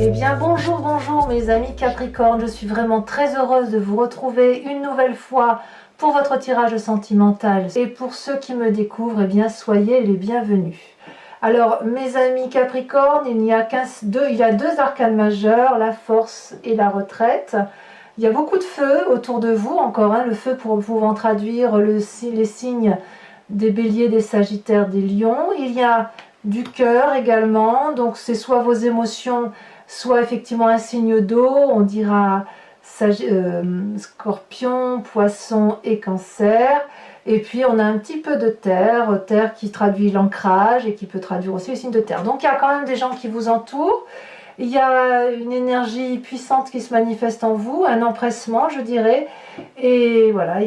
Eh bien bonjour, bonjour mes amis Capricorne, je suis vraiment très heureuse de vous retrouver une nouvelle fois pour votre tirage sentimental. Et pour ceux qui me découvrent, eh bien soyez les bienvenus. Alors mes amis Capricorne, il y a deux arcanes majeurs, la force et la retraite. Il y a beaucoup de feu autour de vous, encore le feu pour pouvoir traduire les signes des béliers, des sagittaires, des lions. Il y a du cœur également, donc c'est soit vos émotions, soit effectivement un signe d'eau, on dira scorpion, poisson et cancer. Et puis on a un petit peu de terre, terre qui traduit l'ancrage et qui peut traduire aussi le signe de terre. Donc il y a quand même des gens qui vous entourent. Il y a une énergie puissante qui se manifeste en vous, un empressement je dirais. Et voilà,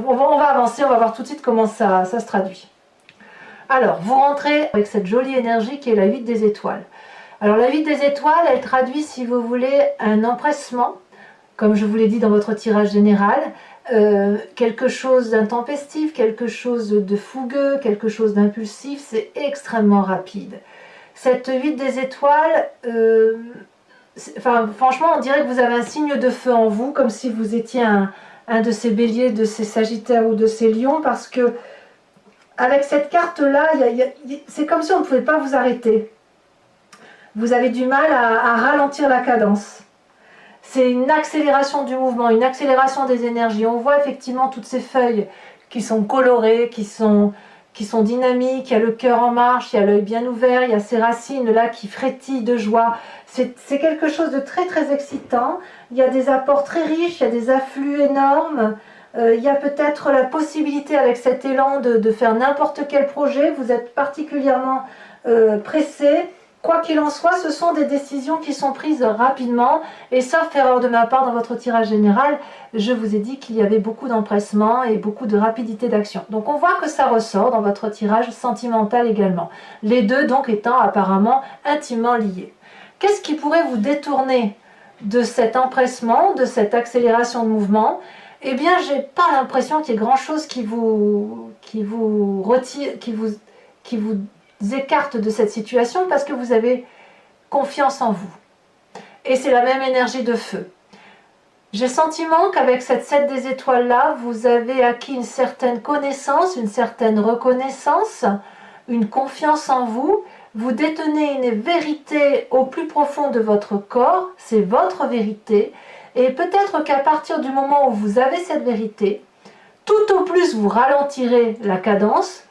on va avancer, on va voir tout de suite comment ça se traduit. Alors, vous rentrez avec cette jolie énergie qui est la 8 des étoiles. Alors la 8 des étoiles, elle traduit, si vous voulez, un empressement, comme je vous l'ai dit dans votre tirage général, quelque chose d'intempestif, quelque chose de fougueux, quelque chose d'impulsif, c'est extrêmement rapide. Cette 8 des étoiles, franchement, on dirait que vous avez un signe de feu en vous, comme si vous étiez un de ces béliers, de ces sagittaires ou de ces lions, parce que avec cette carte-là, c'est comme si on ne pouvait pas vous arrêter. Vous avez du mal à ralentir la cadence. C'est une accélération du mouvement, une accélération des énergies. On voit effectivement toutes ces feuilles qui sont colorées, qui sont dynamiques. Il y a le cœur en marche, il y a l'œil bien ouvert, il y a ces racines là qui frétillent de joie. C'est quelque chose de très très excitant. Il y a des apports très riches, il y a des afflux énormes. Il y a peut-être la possibilité avec cet élan de faire n'importe quel projet. Vous êtes particulièrement pressé. Quoi qu'il en soit, ce sont des décisions qui sont prises rapidement, et sauf erreur de ma part dans votre tirage général, je vous ai dit qu'il y avait beaucoup d'empressement et beaucoup de rapidité d'action. Donc on voit que ça ressort dans votre tirage sentimental également. Les deux donc étant apparemment intimement liés. Qu'est-ce qui pourrait vous détourner de cet empressement, de cette accélération de mouvement? Eh bien, j'ai pas l'impression qu'il y ait grand-chose qui vous retire, qui vous écarte de cette situation, parce que vous avez confiance en vous. Et c'est la même énergie de feu. J'ai le sentiment qu'avec cette 7 des étoiles là, vous avez acquis une certaine connaissance, une certaine reconnaissance, une confiance en vous. Vous détenez une vérité au plus profond de votre corps, c'est votre vérité. Et peut-être qu'à partir du moment où vous avez cette vérité, tout au plus vous ralentirez la cadence,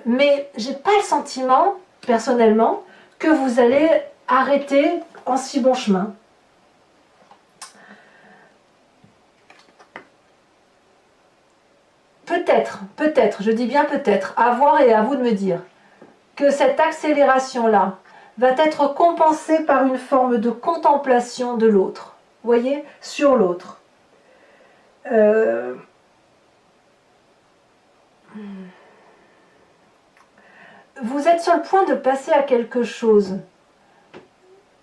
mais j'ai pas le sentiment, personnellement, que vous allez arrêter en si bon chemin. Peut-être, je dis bien peut-être, à voir et à vous de me dire, que cette accélération-là va être compensée par une forme de contemplation de l'autre, vous voyez, sur l'autre. Vous êtes sur le point de passer à quelque chose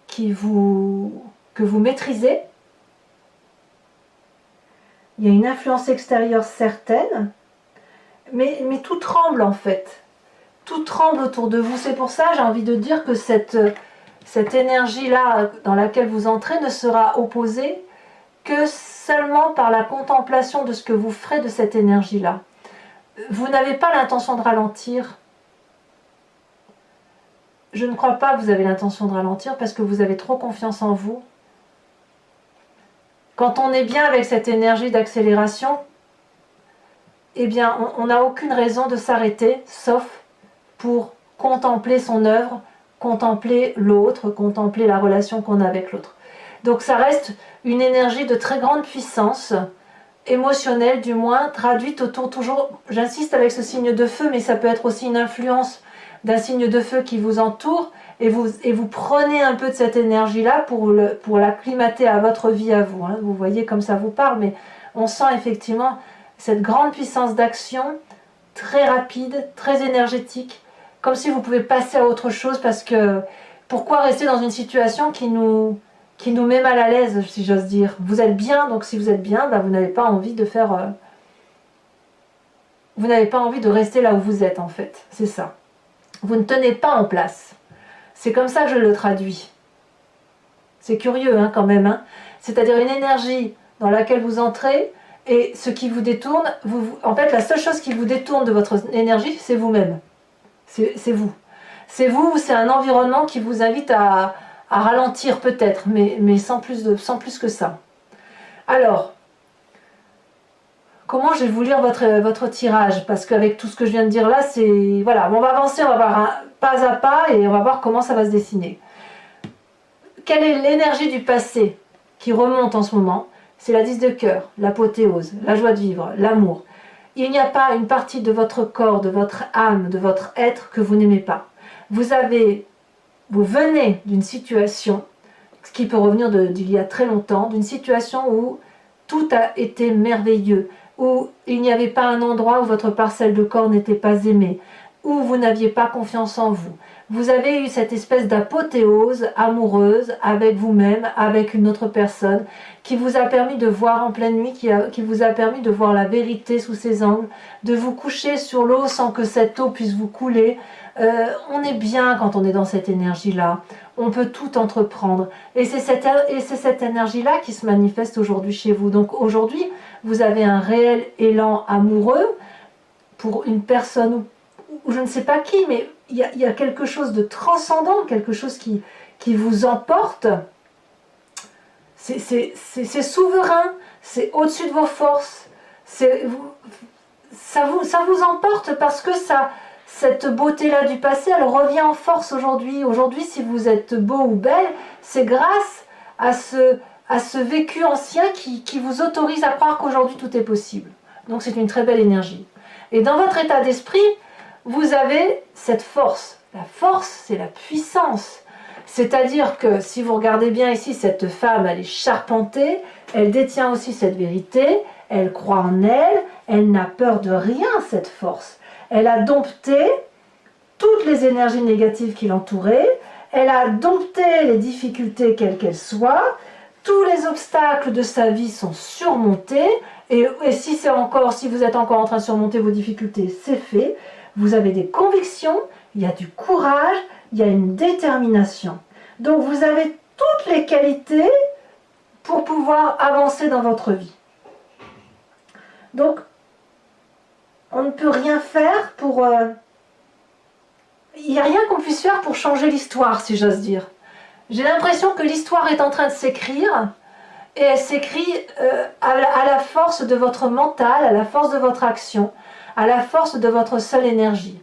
que vous maîtrisez. Il y a une influence extérieure certaine, mais tout tremble en fait. Tout tremble autour de vous. C'est pour ça j'ai envie de dire que cette énergie-là dans laquelle vous entrez ne sera opposée que seulement par la contemplation de ce que vous ferez de cette énergie-là. Vous n'avez pas l'intention de ralentir. Je ne crois pas que vous avez l'intention de ralentir parce que vous avez trop confiance en vous. Quand on est bien avec cette énergie d'accélération, eh bien, on n'a aucune raison de s'arrêter, sauf pour contempler son œuvre, contempler l'autre, contempler la relation qu'on a avec l'autre. Donc ça reste une énergie de très grande puissance, émotionnelle du moins, traduite autour toujours, j'insiste avec ce signe de feu, mais ça peut être aussi une influence d'un signe de feu qui vous entoure, et vous prenez un peu de cette énergie-là pour l'acclimater à votre vie à vous. Vous voyez comme ça vous parle, mais on sent effectivement cette grande puissance d'action, très rapide, très énergétique, comme si vous pouvez passer à autre chose, parce que pourquoi rester dans une situation qui nous met mal à l'aise, si j'ose dire. Vous êtes bien, donc si vous êtes bien, vous n'avez pas envie de faire... vous n'avez pas envie de rester là où vous êtes en fait, c'est ça. Vous ne tenez pas en place. C'est comme ça que je le traduis. C'est curieux hein, quand même. Hein. C'est-à-dire une énergie dans laquelle vous entrez et ce qui vous détourne, en fait la seule chose qui vous détourne de votre énergie, c'est vous-même. C'est vous. C'est vous, c'est un environnement qui vous invite à ralentir peut-être, mais sans plus que ça. Alors, comment je vais vous lire votre tirage? Parce qu'avec tout ce que je viens de dire là, c'est... Voilà, on va avancer, on va voir un pas à pas et on va voir comment ça va se dessiner. Quelle est l'énergie du passé qui remonte en ce moment? C'est la 10 de cœur, l'apothéose, la joie de vivre, l'amour. Il n'y a pas une partie de votre corps, de votre âme, de votre être que vous n'aimez pas. Vous venez d'une situation, ce qui peut revenir d'il y a très longtemps, d'une situation où tout a été merveilleux, où il n'y avait pas un endroit où votre parcelle de corps n'était pas aimée, où vous n'aviez pas confiance en vous. Vous avez eu cette espèce d'apothéose amoureuse avec vous-même, avec une autre personne, qui vous a permis de voir en pleine nuit, qui vous a permis de voir la vérité sous ses angles, de vous coucher sur l'eau sans que cette eau puisse vous couler. On est bien quand on est dans cette énergie-là. On peut tout entreprendre. Et c'est cette énergie-là qui se manifeste aujourd'hui chez vous. Donc aujourd'hui, vous avez un réel élan amoureux pour une personne ou je ne sais pas qui, mais il y a quelque chose de transcendant, quelque chose qui vous emporte. C'est souverain, c'est au-dessus de vos forces. Ça vous emporte parce que cette beauté-là du passé, elle revient en force aujourd'hui. Aujourd'hui, si vous êtes beau ou belle, c'est grâce à ce vécu ancien qui vous autorise à croire qu'aujourd'hui tout est possible. Donc c'est une très belle énergie. Et dans votre état d'esprit, vous avez cette force. La force, c'est la puissance. C'est-à-dire que si vous regardez bien ici, cette femme, elle est charpentée, elle détient aussi cette vérité, elle croit en elle, elle n'a peur de rien, cette force. Elle a dompté toutes les énergies négatives qui l'entouraient, elle a dompté les difficultés quelles qu'elles soient, tous les obstacles de sa vie sont surmontés, et si vous êtes encore en train de surmonter vos difficultés, c'est fait. Vous avez des convictions, il y a du courage, il y a une détermination. Donc vous avez toutes les qualités pour pouvoir avancer dans votre vie. Donc, on ne peut rien faire pour... il n'y a rien qu'on puisse faire pour changer l'histoire, si j'ose dire. J'ai l'impression que l'histoire est en train de s'écrire, et elle s'écrit à la force de votre mental, à la force de votre action, à la force de votre seule énergie.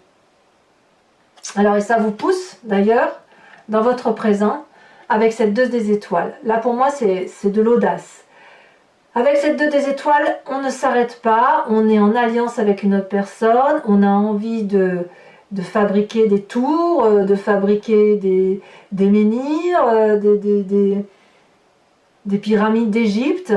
Alors, et ça vous pousse, d'ailleurs, dans votre présent, avec cette 2 des étoiles. Là, pour moi, c'est de l'audace. Avec cette 2 des étoiles, on ne s'arrête pas, on est en alliance avec une autre personne, on a envie de fabriquer des tours, de fabriquer des menhirs, des pyramides d'Égypte.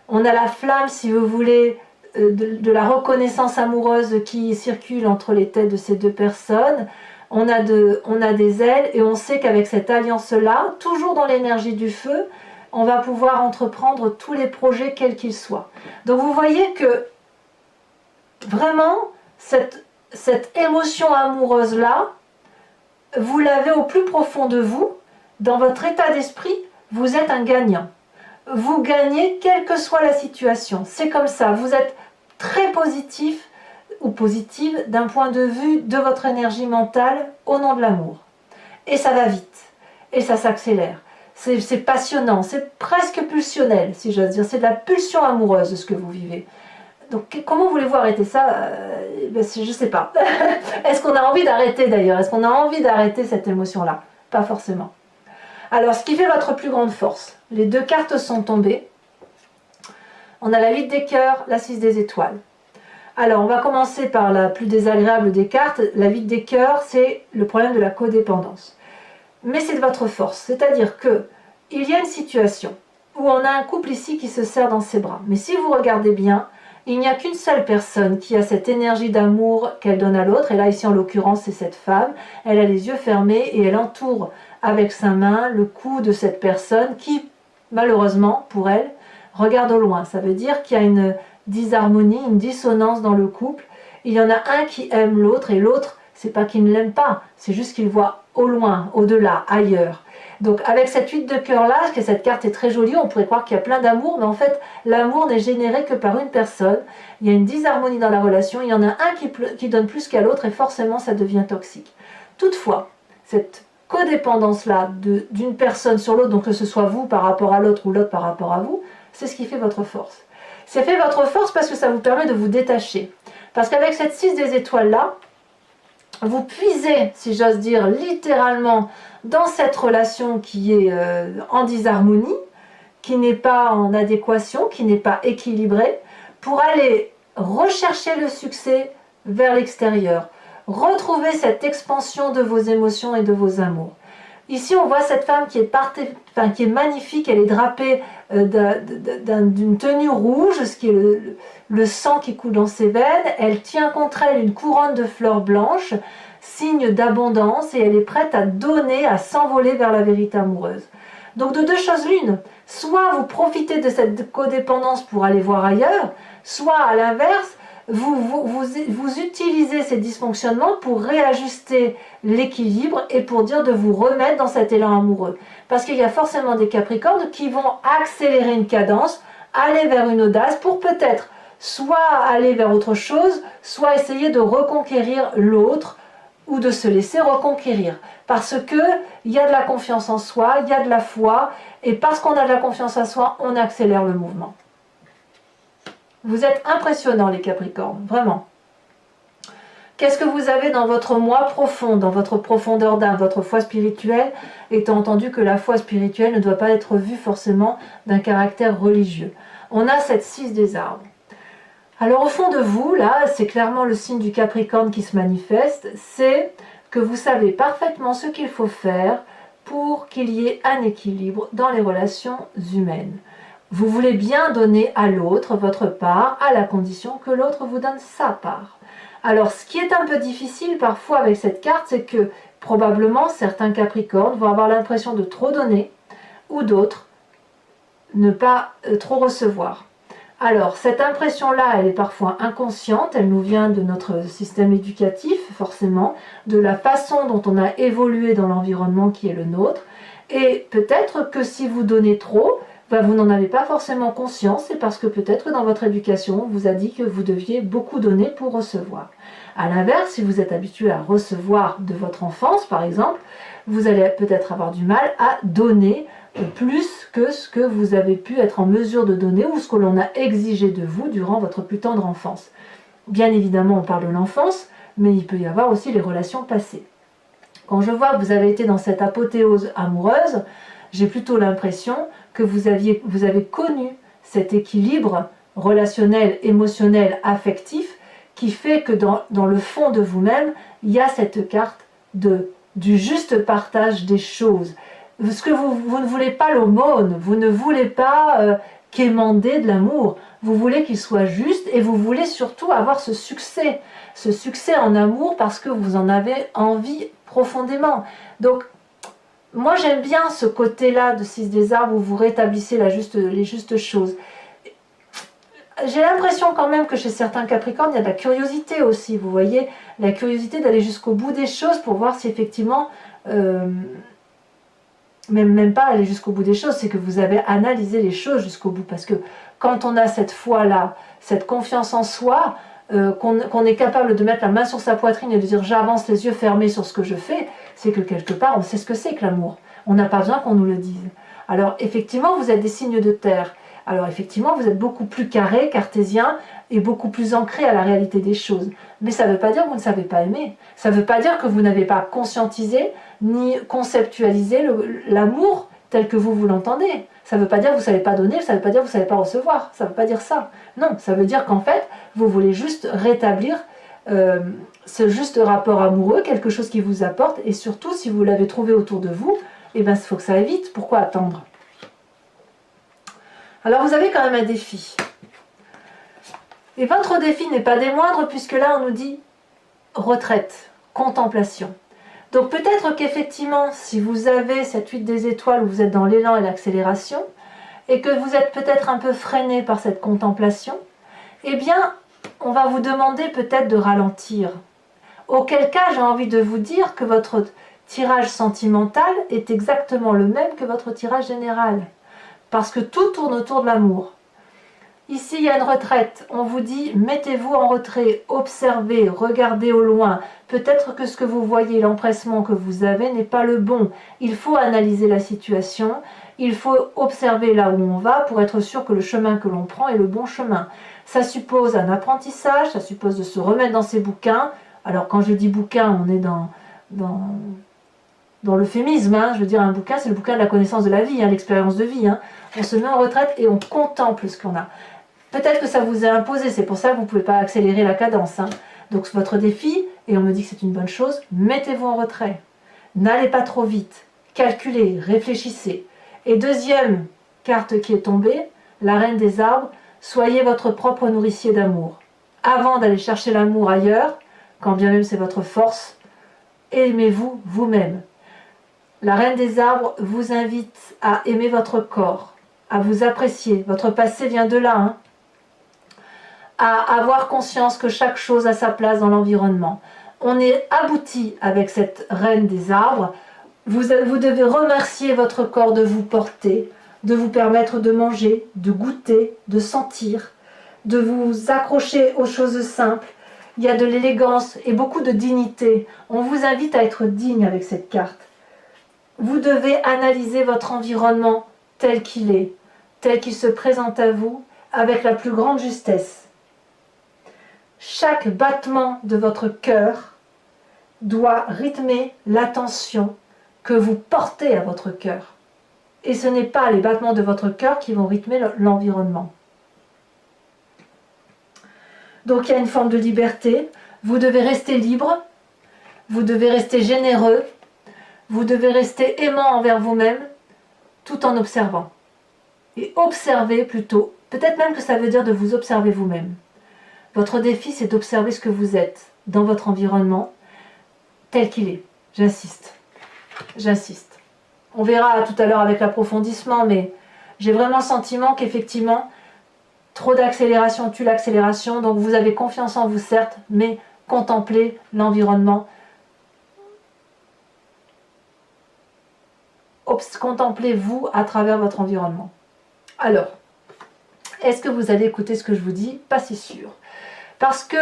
On a la flamme, si vous voulez, de la reconnaissance amoureuse qui circule entre les têtes de ces deux personnes. On a des ailes et on sait qu'avec cette alliance-là, toujours dans l'énergie du feu, on va pouvoir entreprendre tous les projets quels qu'ils soient. Donc vous voyez que vraiment, cette émotion amoureuse-là, vous l'avez au plus profond de vous, dans votre état d'esprit, vous êtes un gagnant. Vous gagnez quelle que soit la situation. C'est comme ça, vous êtes très positif ou positive d'un point de vue de votre énergie mentale au nom de l'amour. Et ça va vite, et ça s'accélère. C'est passionnant, c'est presque pulsionnel, si j'ose dire. C'est de la pulsion amoureuse ce que vous vivez. Donc comment voulez-vous arrêter ça? Je ne sais pas. Est-ce qu'on a envie d'arrêter d'ailleurs? Est-ce qu'on a envie d'arrêter cette émotion-là? Pas forcément. Alors, ce qui fait votre plus grande force, les 2 cartes sont tombées. On a la 8 des cœurs, la 6 des étoiles. Alors, on va commencer par la plus désagréable des cartes. La 8 des cœurs, c'est le problème de la codépendance. Mais c'est de votre force. C'est-à-dire que il y a une situation où on a un couple ici qui se serre dans ses bras. Mais si vous regardez bien, il n'y a qu'une seule personne qui a cette énergie d'amour qu'elle donne à l'autre. Et là, ici, en l'occurrence, c'est cette femme. Elle a les yeux fermés et elle entoure avec sa main le cou de cette personne qui, malheureusement, pour elle, regarde au loin. Ça veut dire qu'il y a une disharmonie, une dissonance dans le couple. Il y en a un qui aime l'autre et l'autre, c'est pas qu'il ne l'aime pas, c'est juste qu'il voit au loin, au-delà, ailleurs. Donc avec cette 8 de cœur là, que cette carte est très jolie, on pourrait croire qu'il y a plein d'amour, mais en fait l'amour n'est généré que par une personne. Il y a une disharmonie dans la relation, il y en a un qui donne plus qu'à l'autre et forcément ça devient toxique. Toutefois, cette codépendance là d'une personne sur l'autre, donc que ce soit vous par rapport à l'autre ou l'autre par rapport à vous, c'est ce qui fait votre force. C'est fait votre force parce que ça vous permet de vous détacher. Parce qu'avec cette 6 des étoiles là, vous puisez, si j'ose dire, littéralement dans cette relation qui est en disharmonie, qui n'est pas en adéquation, qui n'est pas équilibrée, pour aller rechercher le succès vers l'extérieur, retrouver cette expansion de vos émotions et de vos amours. Ici, on voit cette femme qui est magnifique, elle est drapée d'une tenue rouge, ce qui est le sang qui coule dans ses veines. Elle tient contre elle une couronne de fleurs blanches, signe d'abondance, et elle est prête à donner, à s'envoler vers la vérité amoureuse. Donc de deux choses l'une, soit vous profitez de cette codépendance pour aller voir ailleurs, soit à l'inverse, vous utilisez ces dysfonctionnements pour réajuster l'équilibre et pour dire de vous remettre dans cet élan amoureux. Parce qu'il y a forcément des Capricornes qui vont accélérer une cadence, aller vers une audace pour peut-être soit aller vers autre chose, soit essayer de reconquérir l'autre ou de se laisser reconquérir. Parce qu'il y a de la confiance en soi, il y a de la foi, et parce qu'on a de la confiance en soi, on accélère le mouvement. Vous êtes impressionnants les Capricornes, vraiment. Qu'est-ce que vous avez dans votre moi profond, dans votre profondeur d'âme, votre foi spirituelle, étant entendu que la foi spirituelle ne doit pas être vue forcément d'un caractère religieux. On a cette 6 des arbres. Alors au fond de vous, là, c'est clairement le signe du Capricorne qui se manifeste, c'est que vous savez parfaitement ce qu'il faut faire pour qu'il y ait un équilibre dans les relations humaines. Vous voulez bien donner à l'autre votre part, à la condition que l'autre vous donne sa part. Alors, ce qui est un peu difficile parfois avec cette carte, c'est que probablement certains Capricornes vont avoir l'impression de trop donner, ou d'autres ne pas trop recevoir. Alors, cette impression-là, elle est parfois inconsciente, elle nous vient de notre système éducatif, forcément, de la façon dont on a évolué dans l'environnement qui est le nôtre, et peut-être que si vous donnez trop, vous n'en avez pas forcément conscience, c'est parce que peut-être que dans votre éducation, on vous a dit que vous deviez beaucoup donner pour recevoir. A l'inverse, si vous êtes habitué à recevoir de votre enfance, par exemple, vous allez peut-être avoir du mal à donner plus que ce que vous avez pu être en mesure de donner ou ce que l'on a exigé de vous durant votre plus tendre enfance. Bien évidemment, on parle de l'enfance, mais il peut y avoir aussi les relations passées. Quand je vois que vous avez été dans cette apothéose amoureuse, j'ai plutôt l'impression que vous avez connu cet équilibre relationnel, émotionnel, affectif, qui fait que dans le fond de vous-même, il y a cette carte du juste partage des choses. Ce que vous ne voulez pas l'aumône, vous ne voulez pas quémander de l'amour, vous voulez qu'il soit juste et vous voulez surtout avoir ce succès en amour parce que vous en avez envie profondément. Donc, moi j'aime bien ce côté-là de 6 des arbres où vous rétablissez les justes choses. J'ai l'impression quand même que chez certains Capricornes, il y a de la curiosité aussi, vous voyez, la curiosité d'aller jusqu'au bout des choses pour voir si effectivement, même pas aller jusqu'au bout des choses, c'est que vous avez analysé les choses jusqu'au bout, parce que quand on a cette foi-là, cette confiance en soi, qu'on est capable de mettre la main sur sa poitrine et de dire j'avance les yeux fermés sur ce que je fais, c'est que quelque part on sait ce que c'est que l'amour. On n'a pas besoin qu'on nous le dise. Alors effectivement vous êtes des signes de terre. Alors effectivement vous êtes beaucoup plus carré, cartésien et beaucoup plus ancré à la réalité des choses. Mais ça ne veut pas dire que vous ne savez pas aimer. Ça ne veut pas dire que vous n'avez pas conscientisé ni conceptualisé l'amour tel que vous l'entendez. Ça ne veut pas dire que vous ne savez pas donner, ça ne veut pas dire que vous ne savez pas recevoir. Ça ne veut pas dire ça. Non, ça veut dire qu'en fait, vous voulez juste rétablir ce juste rapport amoureux, quelque chose qui vous apporte, et surtout, si vous l'avez trouvé autour de vous, eh bien, il faut que ça aille vite. Pourquoi attendre? Alors, vous avez quand même un défi. Et votre défi n'est pas des moindres, puisque là, on nous dit retraite, contemplation. Donc peut-être qu'effectivement, si vous avez cette 8 des étoiles où vous êtes dans l'élan et l'accélération, et que vous êtes peut-être un peu freiné par cette contemplation, eh bien, on va vous demander peut-être de ralentir. Auquel cas, j'ai envie de vous dire que votre tirage sentimental est exactement le même que votre tirage général. Parce que tout tourne autour de l'amour. Ici, il y a une retraite. On vous dit, mettez-vous en retrait, observez, regardez au loin. Peut-être que ce que vous voyez, l'empressement que vous avez n'est pas le bon. Il faut analyser la situation. Il faut observer là où on va pour être sûr que le chemin que l'on prend est le bon chemin. Ça suppose un apprentissage, ça suppose de se remettre dans ses bouquins. Alors, quand je dis bouquin, on est dans l'euphémisme. Hein. Je veux dire, un bouquin, c'est le bouquin de la connaissance de la vie, hein, l'expérience de vie. Hein. On se met en retraite et on contemple ce qu'on a. Peut-être que ça vous est imposé, c'est pour ça que vous ne pouvez pas accélérer la cadence. Hein. Donc votre défi, et on me dit que c'est une bonne chose, mettez-vous en retrait. N'allez pas trop vite. Calculez, réfléchissez. Et deuxième carte qui est tombée, la reine des arbres, soyez votre propre nourricier d'amour. Avant d'aller chercher l'amour ailleurs, quand bien même c'est votre force, aimez-vous vous-même. La reine des arbres vous invite à aimer votre corps, à vous apprécier. Votre passé vient de là, hein. À avoir conscience que chaque chose a sa place dans l'environnement. On est abouti avec cette reine des arbres. Vous devez remercier votre corps de vous porter, de vous permettre de manger, de goûter, de sentir, de vous accrocher aux choses simples. Il y a de l'élégance et beaucoup de dignité. On vous invite à être digne avec cette carte. Vous devez analyser votre environnement tel qu'il se présente à vous, avec la plus grande justesse. Chaque battement de votre cœur doit rythmer l'attention que vous portez à votre cœur. Et ce n'est pas les battements de votre cœur qui vont rythmer l'environnement. Donc il y a une forme de liberté. Vous devez rester libre, vous devez rester généreux, vous devez rester aimant envers vous-même, tout en observant. Et observer plutôt, peut-être même que ça veut dire de vous observer vous-même. Votre défi, c'est d'observer ce que vous êtes dans votre environnement, tel qu'il est. J'insiste. J'insiste. On verra tout à l'heure avec l'approfondissement, mais j'ai vraiment le sentiment qu'effectivement, trop d'accélération tue l'accélération, donc vous avez confiance en vous, certes, mais contemplez l'environnement. Contemplez-vous à travers votre environnement. Alors, est-ce que vous allez écouter ce que je vous dis? Pas si sûr. Parce que,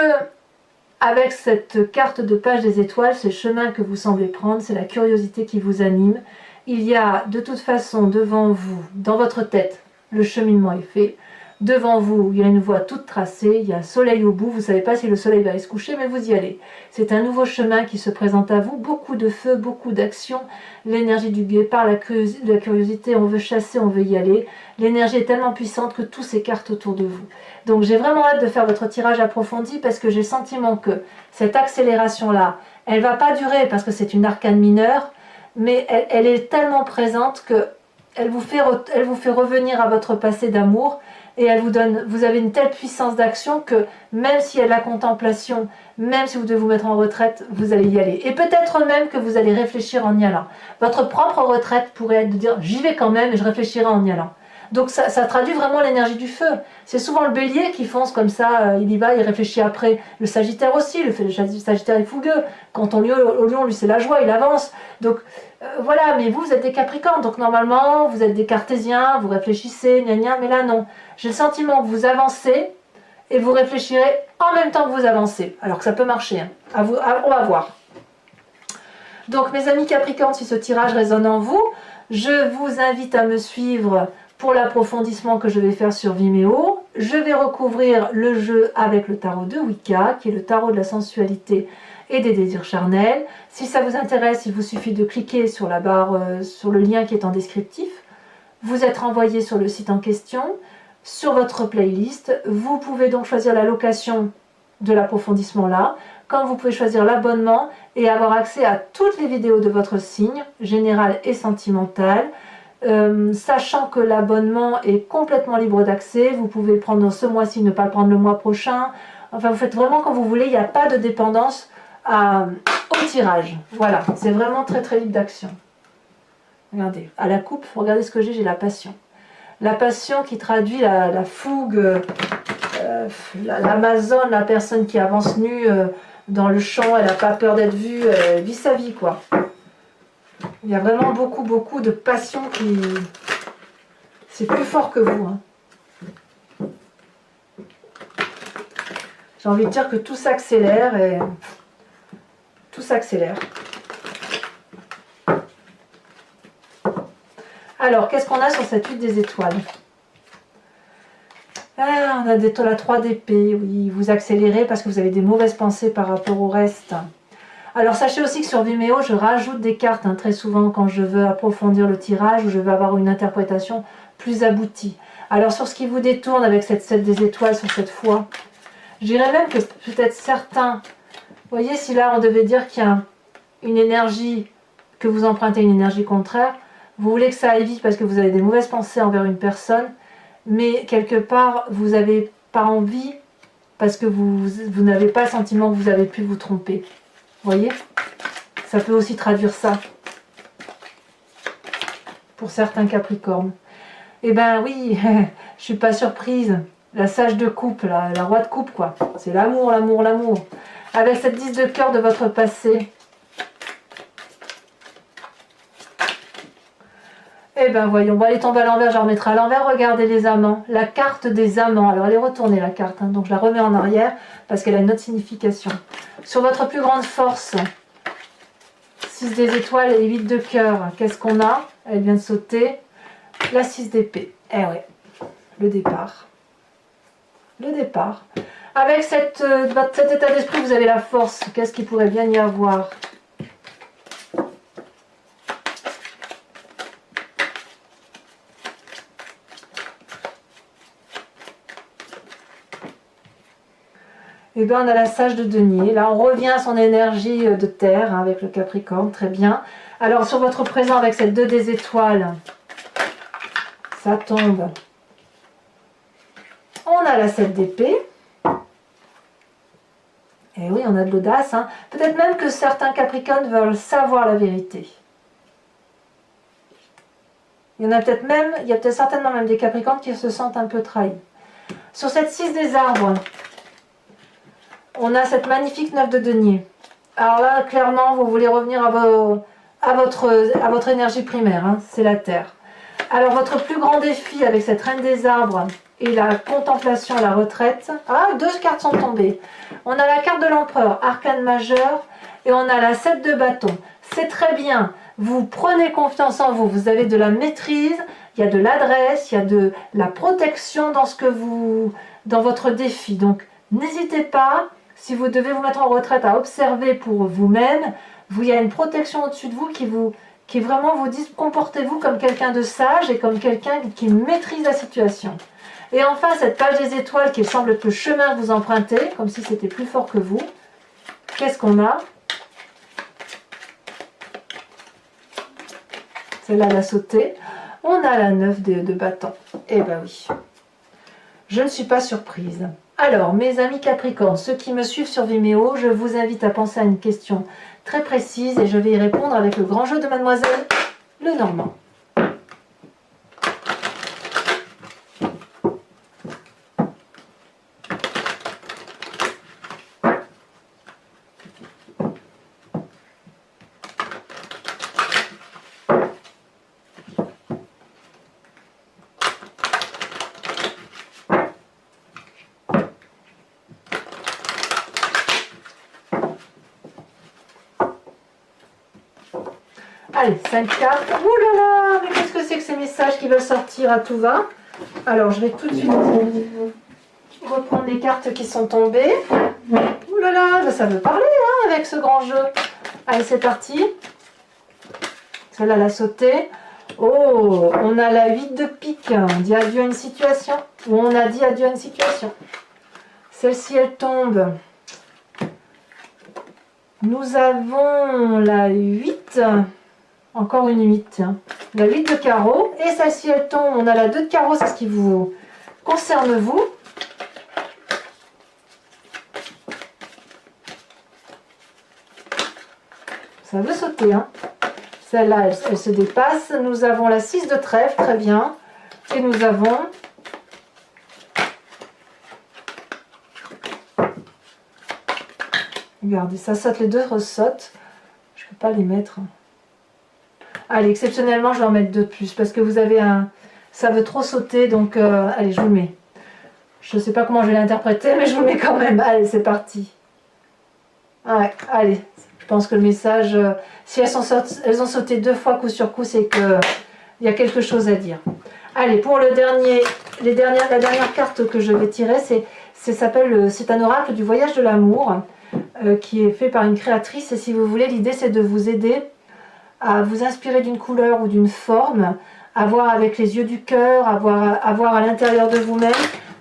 avec cette carte de page des étoiles, c'est le chemin que vous semblez prendre, c'est la curiosité qui vous anime. Il y a de toute façon devant vous, dans votre tête, le cheminement est fait. Devant vous, il y a une voie toute tracée, il y a un soleil au bout, vous ne savez pas si le soleil va aller se coucher, mais vous y allez. C'est un nouveau chemin qui se présente à vous, beaucoup de feu, beaucoup d'action, l'énergie du guépard, la curiosité, on veut chasser, on veut y aller. L'énergie est tellement puissante que tout s'écarte autour de vous. Donc j'ai vraiment hâte de faire votre tirage approfondi parce que j'ai le sentiment que cette accélération-là, elle ne va pas durer parce que c'est une arcane mineure, mais elle est tellement présente que elle vous fait revenir à votre passé d'amour. Et elle vous donne, vous avez une telle puissance d'action que même s'il y a de la contemplation, même si vous devez vous mettre en retraite, vous allez y aller. Et peut-être même que vous allez réfléchir en y allant. Votre propre retraite pourrait être de dire, j'y vais quand même et je réfléchirai en y allant. Donc ça traduit vraiment l'énergie du feu. C'est souvent le bélier qui fonce comme ça, il y va, il réfléchit après. Le sagittaire aussi, le sagittaire est fougueux. Quand on au lion, lui c'est la joie, il avance. Donc voilà, mais vous êtes des capricornes, donc normalement vous êtes des cartésiens, vous réfléchissez, gna gna, mais là non. J'ai le sentiment que vous avancez et vous réfléchirez en même temps que vous avancez. Alors que ça peut marcher, hein. On va voir. Donc mes amis capricornes, si ce tirage résonne en vous, je vous invite à me suivre pour l'approfondissement que je vais faire sur Vimeo. Je vais recouvrir le jeu avec le tarot de Wicca, qui est le tarot de la sensualité et des désirs charnels. Si ça vous intéresse, il vous suffit de cliquer sur la barre, sur le lien qui est en descriptif. Vous êtes renvoyé sur le site en question, sur votre playlist. Vous pouvez donc choisir la location de l'approfondissement là, comme vous pouvez choisir l'abonnement et avoir accès à toutes les vidéos de votre signe, général et sentimental. Sachant que l'abonnement est complètement libre d'accès, vous pouvez le prendre ce mois-ci, ne pas le prendre le mois prochain. Enfin, vous faites vraiment comme vous voulez, il n'y a pas de dépendance au tirage. Voilà, c'est vraiment très très libre d'action. Regardez, à la coupe, regardez ce que j'ai la passion. La passion qui traduit la fougue, l'Amazone, la personne qui avance nue dans le champ, elle n'a pas peur d'être vue, elle vit sa vie, quoi. Il y a vraiment beaucoup, beaucoup de passion qui... C'est plus fort que vous, hein. J'ai envie de dire que tout s'accélère et... Tout s'accélère. Alors, qu'est-ce qu'on a sur cette huile des étoiles? Ah, on a la 3 d'épée, oui, vous accélérez parce que vous avez des mauvaises pensées par rapport au reste. Alors, sachez aussi que sur Vimeo, je rajoute des cartes, hein, très souvent quand je veux approfondir le tirage ou je veux avoir une interprétation plus aboutie. Alors, sur ce qui vous détourne avec cette 7 des étoiles sur cette fois, je dirais même que peut-être certains... Vous voyez, si là, on devait dire qu'il y a une énergie, que vous empruntez une énergie contraire, vous voulez que ça aille vite parce que vous avez des mauvaises pensées envers une personne, mais quelque part, vous n'avez pas envie parce que vous n'avez pas le sentiment que vous avez pu vous tromper. Vous voyez? Ça peut aussi traduire ça. Pour certains Capricornes. Eh ben oui, je suis pas surprise. La sage de coupe, la roi de coupe, quoi. C'est l'amour, l'amour, l'amour. Avec cette 10 de cœur de votre passé. Eh ben voyons, bon, elle est tombée à l'envers, je la remettrai à l'envers. Regardez les amants, la carte des amants. Alors elle est retournée la carte, hein, donc je la remets en arrière parce qu'elle a une autre signification. Sur votre plus grande force, 6 des étoiles et 8 de cœur, qu'est-ce qu'on a? Elle vient de sauter. La 6 d'épée. Eh ouais, le départ. Le départ. Avec cet état d'esprit, vous avez la force. Qu'est-ce qu'il pourrait bien y avoir? Et bien on a la sage de denier. Là on revient à son énergie de terre, hein, avec le Capricorne, très bien. Alors sur votre présent avec cette 2 des étoiles, ça tombe. On a la 7 d'épée. Et oui, on a de l'audace. Hein. Peut-être même que certains Capricornes veulent savoir la vérité. Il y en a peut-être même, il y a peut-être certainement même des Capricornes qui se sentent un peu trahis. Sur cette 6 des arbres, on a cette magnifique 9 de denier. Alors là, clairement, vous voulez revenir à votre énergie primaire, hein, c'est la terre. Alors, votre plus grand défi avec cette reine des arbres et la contemplation, la retraite. Ah, 2 cartes sont tombées. On a la carte de l'empereur, arcane majeur, et on a la 7 de bâton. C'est très bien. Vous prenez confiance en vous, vous avez de la maîtrise, il y a de l'adresse, il y a de la protection dans votre défi. Donc, n'hésitez pas. Si vous devez vous mettre en retraite, à observer pour vous-même, il y a une protection au-dessus de vous qui vraiment vous dit comportez-vous comme quelqu'un de sage et comme quelqu'un qui maîtrise la situation. Et enfin, cette page des étoiles qui semble être le chemin que vous empruntez, comme si c'était plus fort que vous. Qu'est-ce qu'on a? Celle-là, elle a sauté. On a la 9 de bâton. Eh ben oui. Je ne suis pas surprise. Alors, mes amis Capricornes, ceux qui me suivent sur Vimeo, je vous invite à penser à une question très précise et je vais y répondre avec le grand jeu de Mademoiselle Lenormand. Allez, 5 cartes. Ouh là là, mais qu'est-ce que c'est que ces messages qui veulent sortir à tout va? Alors, je vais tout de suite reprendre les cartes qui sont tombées. Ouh là là, ça veut parler hein, avec ce grand jeu. Allez, c'est parti. Celle-là, elle a sauté. Oh, on a la 8 de pique. On dit adieu à une situation. Ou on a dit adieu à une situation. Celle-ci, elle tombe. Nous avons la 8. Encore une 8, tiens. La 8 de carreau. Et celle-ci, elle tombe. On a la 2 de carreau, c'est ce qui vous concerne, vous. Ça veut sauter, hein. Celle-là, elle se dépasse. Nous avons la 6 de trèfle, très bien. Et nous avons... Regardez, ça saute, les deux ressautent. Je ne peux pas les mettre. Allez, exceptionnellement, je vais en mettre deux de plus parce que vous avez un... Ça veut trop sauter, donc allez, je vous le mets. Je ne sais pas comment je vais l'interpréter, mais je vous le mets quand même. Allez, c'est parti. Ouais, allez, je pense que le message, si elles ont sauté deux fois coup sur coup, c'est qu'il y a quelque chose à dire. Allez, pour le dernier, la dernière carte que je vais tirer, c'est un oracle du voyage de l'amour qui est fait par une créatrice. Et si vous voulez, l'idée c'est de vous aider à vous inspirer d'une couleur ou d'une forme, à voir avec les yeux du cœur, à voir à l'intérieur de vous-même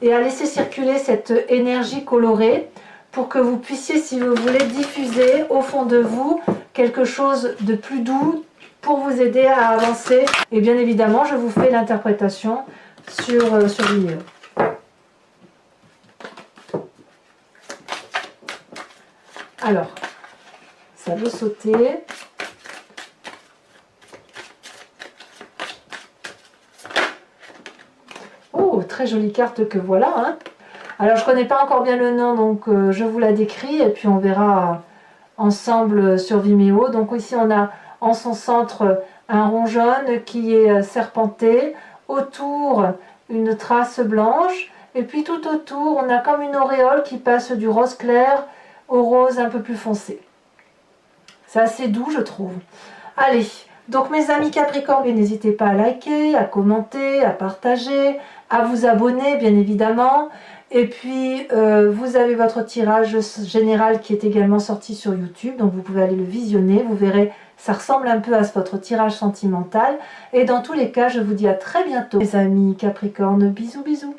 et à laisser circuler cette énergie colorée pour que vous puissiez, si vous voulez, diffuser au fond de vous quelque chose de plus doux pour vous aider à avancer. Et bien évidemment, je vous fais l'interprétation sur vidéo. Alors, ça veut sauter. Oh, très jolie carte que voilà, hein. Alors, je ne connais pas encore bien le nom, donc je vous la décris et puis on verra ensemble sur Vimeo. Donc ici, on a en son centre un rond jaune qui est serpenté. Autour, une trace blanche. Et puis tout autour, on a comme une auréole qui passe du rose clair au rose un peu plus foncé. C'est assez doux, je trouve. Allez, donc mes amis Capricorne, n'hésitez pas à liker, à commenter, à partager, à vous abonner, bien évidemment. Et puis, vous avez votre tirage général qui est également sorti sur YouTube. Donc, vous pouvez aller le visionner. Vous verrez, ça ressemble un peu à votre tirage sentimental. Et dans tous les cas, je vous dis à très bientôt. Les amis Capricorne, bisous, bisous.